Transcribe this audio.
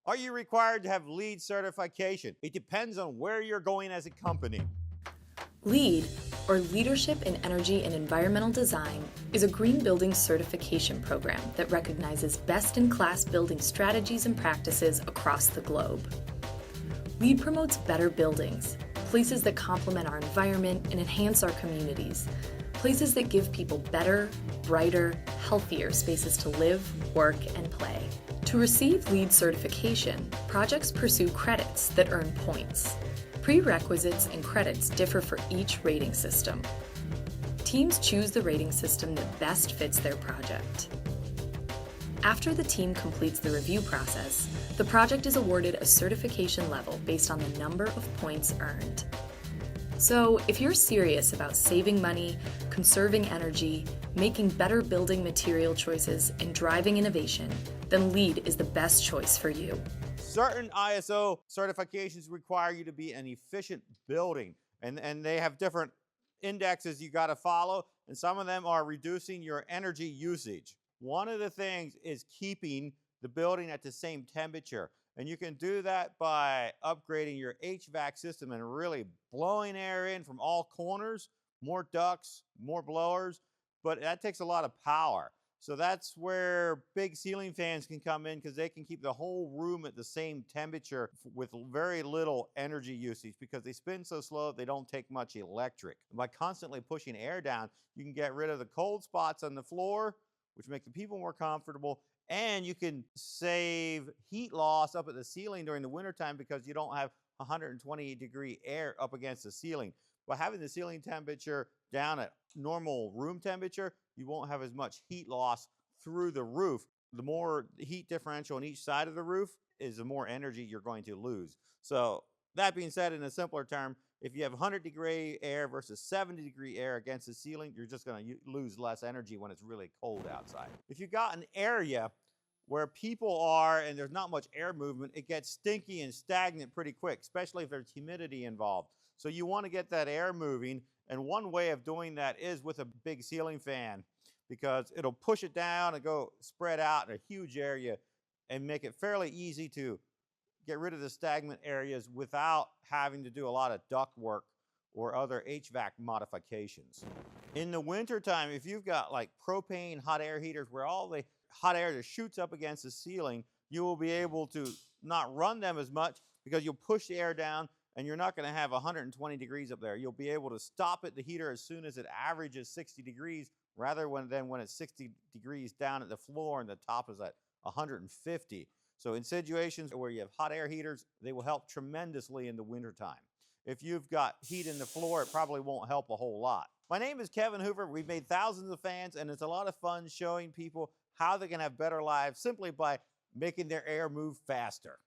Are you required to have LEED certification? It depends on where you're going as a company. LEED, or Leadership in Energy and Environmental Design, is a green building certification program that recognizes best-in-class building strategies and practices across the globe. LEED promotes better buildings, places that complement our environment and enhance our communities, places that give people better, brighter, healthier spaces to live, work, and play. To receive LEED certification, projects pursue credits that earn points. Prerequisites and credits differ for each rating system. Teams choose the rating system that best fits their project. After the team completes the review process, the project is awarded a certification level based on the number of points earned. So, if you're serious about saving money, conserving energy, making better building material choices, and driving innovation, then LEED is the best choice for you. Certain ISO certifications require you to be an efficient building, and they have different indexes you got to follow, and some of them are reducing your energy usage. One of the things is keeping the building at the same temperature, and you can do that by upgrading your HVAC system and really blowing air in from all corners, more ducts, more blowers, but that takes a lot of power. So that's where big ceiling fans can come in, because they can keep the whole room at the same temperature with very little energy usage, because they spin so slow they don't take much electric. By constantly pushing air down, you can get rid of the cold spots on the floor, which make the people more comfortable, and you can save heat loss up at the ceiling during the wintertime because you don't have 120-degree air up against the ceiling. By having the ceiling temperature down at normal room temperature, you won't have as much heat loss through the roof. The more heat differential on each side of the roof is the more energy you're going to lose. So that being said, in a simpler term, if you have 100-degree air versus 70-degree air against the ceiling, you're just going to lose less energy when it's really cold outside. If you got an area where people are and there's not much air movement, it gets stinky and stagnant pretty quick, especially if there's humidity involved. So you want to get that air moving, and one way of doing that is with a big ceiling fan, because it'll push it down and go spread out in a huge area and make it fairly easy to get rid of the stagnant areas without having to do a lot of duct work or other HVAC modifications. In the wintertime, if you've got like propane hot air heaters where all the hot air just shoots up against the ceiling, you will be able to not run them as much because you'll push the air down and you're not going to have 120 degrees up there. You'll be able to stop at the heater as soon as it averages 60 degrees rather than when it's 60 degrees down at the floor and the top is at 150. So in situations where you have hot air heaters, they will help tremendously in the wintertime. If you've got heat in the floor, it probably won't help a whole lot. My name is Kevin Hoover. We've made thousands of fans, and it's a lot of fun showing people how they can have better lives simply by making their air move faster.